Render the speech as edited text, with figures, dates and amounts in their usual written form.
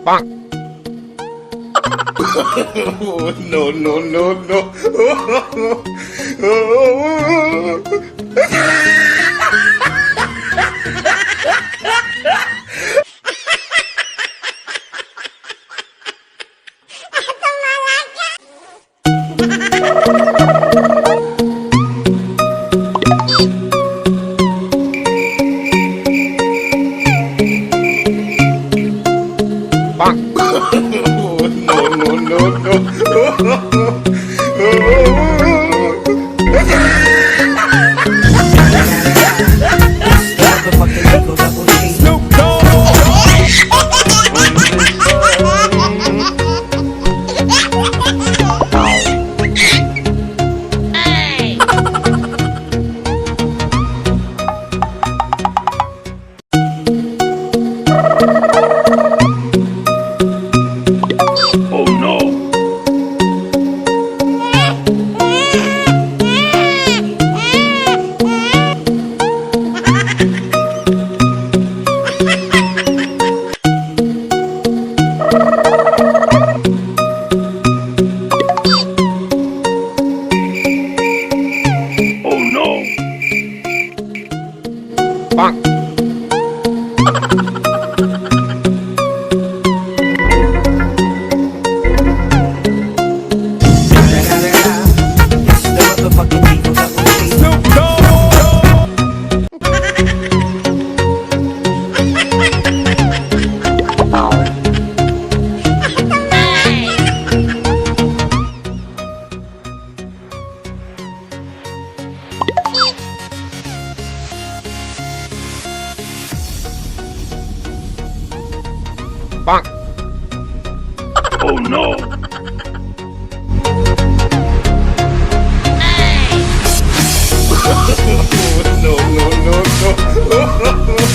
Bonk. No, no, no, no. Bonk. No, no, no, no. Snoop Dogg. Oh no. Oh no. Bonk. Snoop Dogg. Bonk. Oh no. No, no, no, no.